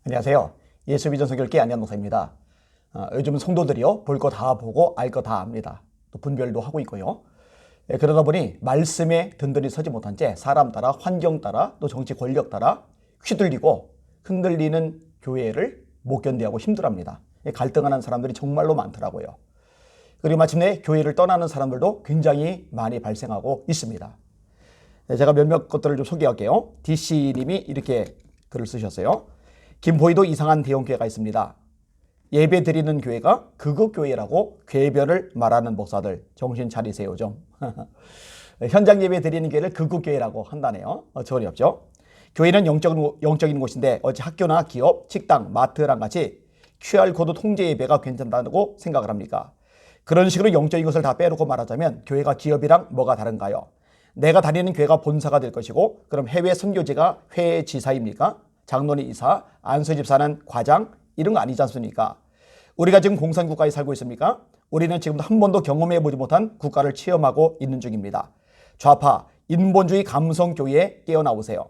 안녕하세요. 예수비전 선교회 안양 목사입니다. 요즘 성도들이요, 볼 거 다 보고 알 거 다 압니다. 또 분별도 하고 있고요. 그러다 보니 말씀에 든든히 서지 못한 채 사람 따라, 환경 따라, 또 정치 권력 따라 휘둘리고 흔들리는 교회를 못 견디하고 힘들어합니다. 갈등하는 사람들이 정말로 많더라고요. 그리고 마침내 교회를 떠나는 사람들도 굉장히 많이 발생하고 있습니다. 제가 몇몇 것들을 좀 소개할게요. DC님이 이렇게 글을 쓰셨어요. 김포에도 이상한 대형교회가 있습니다. 예배 드리는 교회가 극우교회라고 궤변을 말하는 목사들 정신 차리세요 좀. 현장 예배 드리는 교회를 극우교회라고 한다네요. 어처구니 없죠. 교회는 영적인 곳인데 어찌 학교나 기업, 식당, 마트랑 같이 QR코드 통제 예배가 괜찮다고 생각을 합니까? 그런 식으로 영적인 것을 다 빼놓고 말하자면 교회가 기업이랑 뭐가 다른가요? 내가 다니는 교회가 본사가 될 것이고 그럼 해외 선교지가 회지사입니까? 장로는 이사, 안수집사는 과장 이런 거 아니지 않습니까? 우리가 지금 공산국가에 살고 있습니까? 우리는 지금도 한 번도 경험해보지 못한 국가를 체험하고 있는 중입니다. 좌파, 인본주의 감성교회에 깨어나오세요.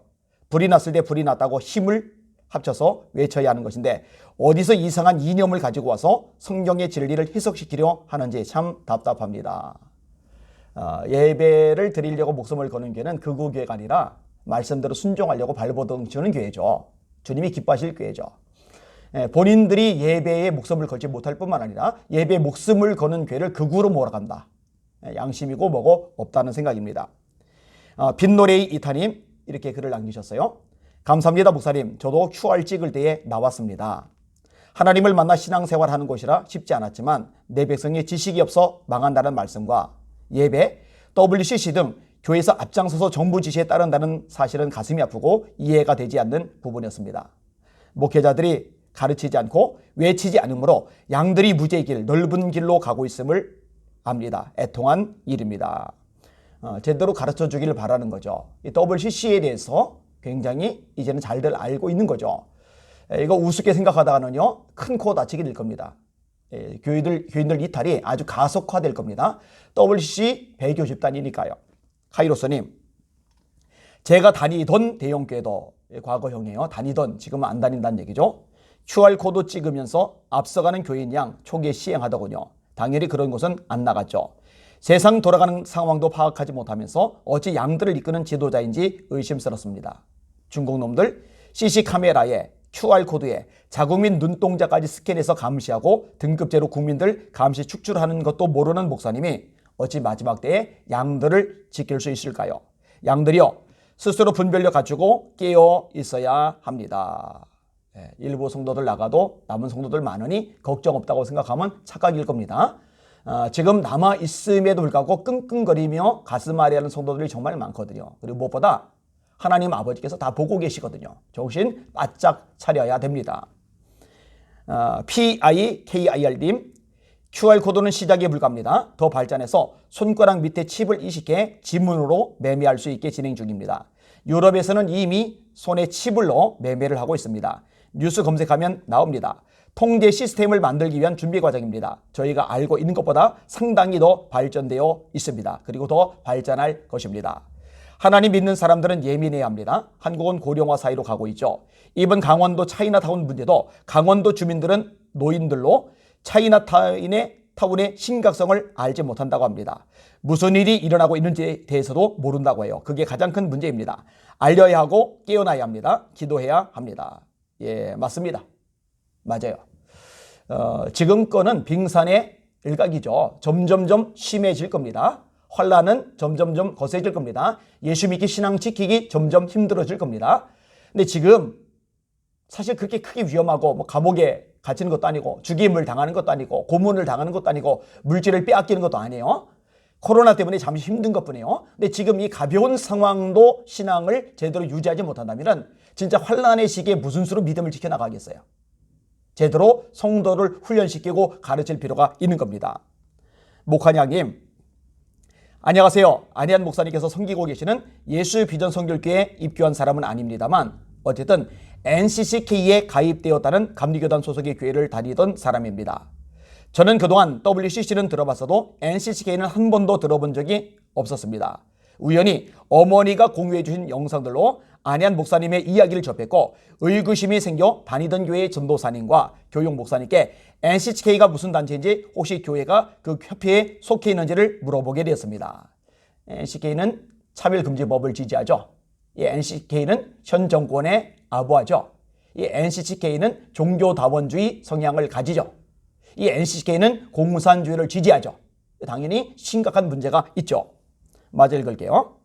불이 났을 때 불이 났다고 힘을 합쳐서 외쳐야 하는 것인데 어디서 이상한 이념을 가지고 와서 성경의 진리를 해석시키려 하는지 참 답답합니다. 예배를 드리려고 목숨을 거는 교회는 극우교회가 아니라 말씀대로 순종하려고 발버둥 치는 교회죠. 주님이 기뻐하실 교회죠. 본인들이 예배에 목숨을 걸지 못할 뿐만 아니라 예배에 목숨을 거는 교회를 극우로 몰아간다. 양심이고 뭐고 없다는 생각입니다. 빈노래의 이타님 이렇게 글을 남기셨어요. 감사합니다 목사님. 저도 QR 찍을 때에 나왔습니다. 하나님을 만나 신앙생활하는 곳이라 쉽지 않았지만 내 백성이 지식이 없어 망한다는 말씀과 예배, WCC 등 교회에서 앞장서서 정부 지시에 따른다는 사실은 가슴이 아프고 이해가 되지 않는 부분이었습니다. 목회자들이 가르치지 않고 외치지 않으므로 양들이 무죄의 길, 넓은 길로 가고 있음을 압니다. 애통한 일입니다. 제대로 가르쳐 주기를 바라는 거죠. 이 WCC에 대해서 굉장히 이제는 잘들 알고 있는 거죠. 이거 우습게 생각하다가는요, 큰 코 다치게 될 겁니다. 교인들 이탈이 아주 가속화될 겁니다. WCC 배교 집단이니까요. 카이로스님, 제가 다니던 대형교회도 과거형이에요. 다니던, 지금은 안 다닌다는 얘기죠. QR코드 찍으면서 앞서가는 교인 양 초기에 시행하더군요. 당연히 그런 곳은 안 나갔죠. 세상 돌아가는 상황도 파악하지 못하면서 어찌 양들을 이끄는 지도자인지 의심스럽습니다. 중국놈들 CC카메라에 QR코드에 자국민 눈동자까지 스캔해서 감시하고 등급제로 국민들 감시 축출하는 것도 모르는 목사님이 어찌 마지막 때에 양들을 지킬 수 있을까요? 양들이요, 스스로 분별력 갖추고 깨어 있어야 합니다. 일부 성도들 나가도 남은 성도들 많으니 걱정 없다고 생각하면 착각일 겁니다. 지금 남아있음에도 불구하고 끙끙거리며 가슴 아래하는 성도들이 정말 많거든요. 그리고 무엇보다 하나님 아버지께서 다 보고 계시거든요. 정신 바짝 차려야 됩니다. PIKIR님, QR코드는 시작에 불과합니다. 더 발전해서 손가락 밑에 칩을 이식해 지문으로 매매할 수 있게 진행 중입니다. 유럽에서는 이미 손에 칩을 넣어 매매를 하고 있습니다. 뉴스 검색하면 나옵니다. 통제 시스템을 만들기 위한 준비 과정입니다. 저희가 알고 있는 것보다 상당히 더 발전되어 있습니다. 그리고 더 발전할 것입니다. 하나님 믿는 사람들은 예민해야 합니다. 한국은 고령화 사회로 가고 있죠. 이번 강원도 차이나타운 문제도 강원도 주민들은 노인들로 차이나타운의 심각성을 알지 못한다고 합니다. 무슨 일이 일어나고 있는지에 대해서도 모른다고 해요. 그게 가장 큰 문제입니다. 알려야 하고 깨어나야 합니다. 기도해야 합니다. 예, 맞습니다. 맞아요. 지금 거는 빙산의 일각이죠. 점점점 심해질 겁니다. 환란은 점점점 거세질 겁니다. 예수 믿기 신앙 지키기 점점 힘들어질 겁니다. 근데 지금 사실 그렇게 크게 위험하고 뭐 감옥에 갇히는 것도 아니고 죽임을 당하는 것도 아니고 고문을 당하는 것도 아니고 물질을 빼앗기는 것도 아니에요. 코로나 때문에 잠시 힘든 것뿐이에요. 근데 지금 이 가벼운 상황도 신앙을 제대로 유지하지 못한다면 진짜 환란의 시기에 무슨 수로 믿음을 지켜나가겠어요. 제대로 성도를 훈련시키고 가르칠 필요가 있는 겁니다. 목한양님, 안녕하세요. 안혜한 목사님께서 섬기고 계시는 예수 비전 선교회에 입교한 사람은 아닙니다만 어쨌든 NCCK에 가입되었다는 감리교단 소속의 교회를 다니던 사람입니다. 저는 그동안 WCC는 들어봤어도 NCCK는 한 번도 들어본 적이 없었습니다. 우연히 어머니가 공유해 주신 영상들로 안혜한 목사님의 이야기를 접했고 의구심이 생겨 다니던 교회 전도사님과 교육 목사님께 NCHK가 무슨 단체인지 혹시 교회가 그 협회에 속해 있는지를 물어보게 되었습니다. NCHK는 차별금지법을 지지하죠. 이 NCHK는 현 정권의 아부하죠. 이 NCHK는 종교다원주의 성향을 가지죠. 이 NCHK는 공산주의를 지지하죠. 당연히 심각한 문제가 있죠. 마저 읽을게요.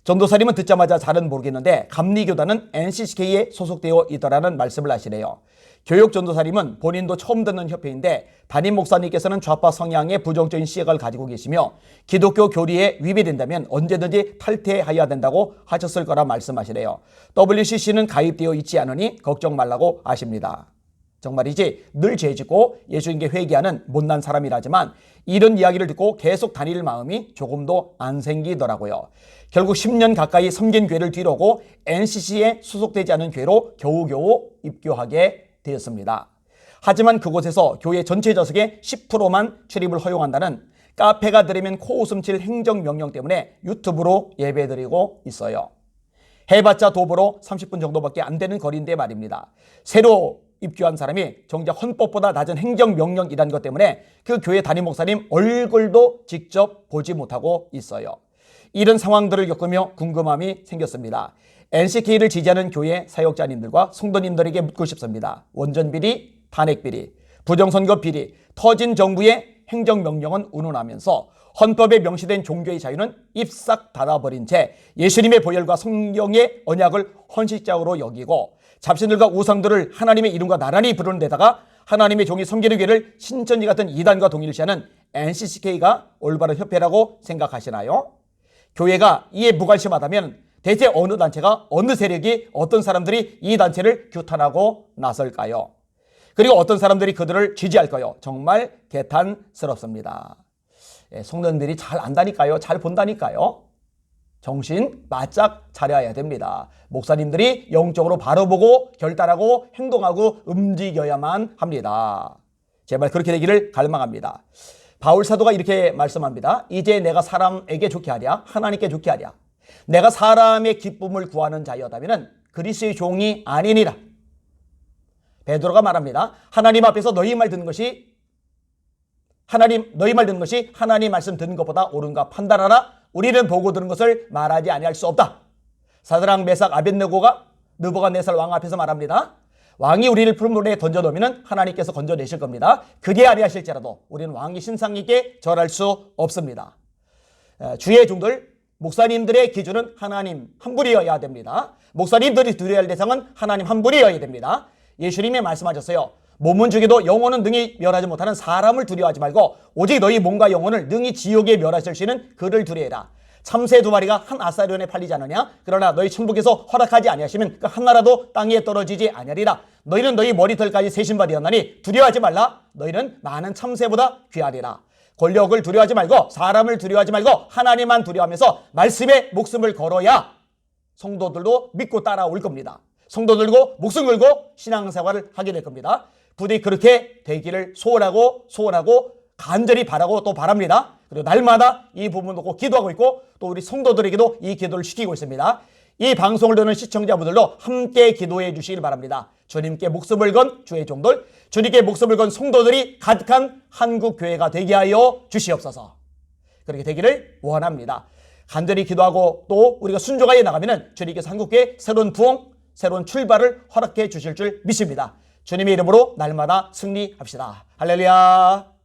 전도사님은 듣자마자 잘은 모르겠는데 감리교단은 NCHK에 소속되어 있더라는 말씀을 하시네요. 교육 전도사님은 본인도 처음 듣는 협회인데 담임 목사님께서는 좌파 성향의 부정적인 시각을 가지고 계시며 기독교 교리에 위배된다면 언제든지 탈퇴해야 된다고 하셨을 거라 말씀하시네요. WCC는 가입되어 있지 않으니 걱정 말라고 하십니다. 정말이지 늘 죄짓고 예수님께 회개하는 못난 사람이라지만 이런 이야기를 듣고 계속 다닐 마음이 조금도 안 생기더라고요. 결국 10년 가까이 섬긴 교회를 뒤로고 NCC에 소속되지 않은 교회로 겨우겨우 입교하게 되었습니다. 하지만 그곳에서 교회 전체 좌석의 10%만 출입을 허용한다는 카페가 들으면 코웃음 칠 행정명령 때문에 유튜브로 예배드리고 있어요. 해봤자 도보로 30분 정도밖에 안 되는 거리인데 말입니다. 새로 입교한 사람이 정작 헌법보다 낮은 행정명령이라는 것 때문에 그 교회 담임 목사님 얼굴도 직접 보지 못하고 있어요. 이런 상황들을 겪으며 궁금함이 생겼습니다. NCK를 지지하는 교회 사역자님들과 성도님들에게 묻고 싶습니다. 원전비리, 탄핵비리, 부정선거 비리, 터진 정부의 행정명령은 운운하면서 헌법에 명시된 종교의 자유는 입싹 닫아버린 채 예수님의 보혈과 성령의 언약을 헌신적으로 여기고 잡신들과 우상들을 하나님의 이름과 나란히 부르는 데다가 하나님의 종이 섬기는 교회를 신천지 같은 이단과 동일시하는 NCCK가 올바른 협회라고 생각하시나요? 교회가 이에 무관심하다면 대체 어느 단체가 어느 세력이 어떤 사람들이 이 단체를 규탄하고 나설까요? 그리고 어떤 사람들이 그들을 지지할까요? 정말 개탄스럽습니다. 성도님들이 잘 안다니까요. 잘 본다니까요. 정신 바짝 차려야 됩니다. 목사님들이 영적으로 바로 보고 결단하고 행동하고 움직여야만 합니다. 제발 그렇게 되기를 갈망합니다. 바울 사도가 이렇게 말씀합니다. 이제 내가 사람에게 좋게 하랴 하나님께 좋게 하랴. 내가 사람의 기쁨을 구하는 자여다면 그리스도의 종이 아니니라. 베드로가 말합니다. 하나님 앞에서 너희 말 듣는 것이 하나님 말씀 듣는 것보다 옳은가 판단하라. 우리는 보고 들은 것을 말하지 아니할 수 없다. 사드락 메삭 아벳느고가 느부갓네살 왕 앞에서 말합니다. 왕이 우리를 푸른 물에 던져놓으면 하나님께서 건져내실 겁니다. 그게 아니하실지라도 우리는 왕이 신상에게 절할 수 없습니다. 주의 종들 목사님들의 기준은 하나님 한 분이어야 됩니다. 목사님들이 두려워할 대상은 하나님 한 분이어야 됩니다. 예수님이 말씀하셨어요. 몸은 죽여도 영혼은 능히 멸하지 못하는 사람을 두려워하지 말고 오직 너희 몸과 영혼을 능히 지옥에 멸하실 수 있는 그를 두려워해라. 참새 2마리가 한 아사리온에 팔리지 않느냐? 그러나 너희 천부께서 허락하지 아니하시면 그 하나라도 땅에 떨어지지 아니하리라. 너희는 너희 머리털까지 새 신발이었나니 두려워하지 말라. 너희는 많은 참새보다 귀하리라. 권력을 두려워하지 말고 사람을 두려워하지 말고 하나님만 두려워하면서 말씀에 목숨을 걸어야 성도들도 믿고 따라올 겁니다. 성도들도 목숨 걸고 신앙생활을 하게 될 겁니다. 부디 그렇게 되기를 소원하고 간절히 바라고 또 바랍니다. 그리고 날마다 이 부분도 꼭 기도하고 있고 또 우리 성도들에게도 이 기도를 시키고 있습니다. 이 방송을 듣는 시청자분들도 함께 기도해 주시길 바랍니다. 주님께 목숨을 건 주의 종들, 주님께 목숨을 건 성도들이 가득한 한국교회가 되게 하여 주시옵소서. 그렇게 되기를 원합니다. 간절히 기도하고 또 우리가 순종하여 나가면 주님께서 한국교회 새로운 부흥, 새로운 출발을 허락해 주실 줄 믿습니다. 주님의 이름으로 날마다 승리합시다. 할렐루야.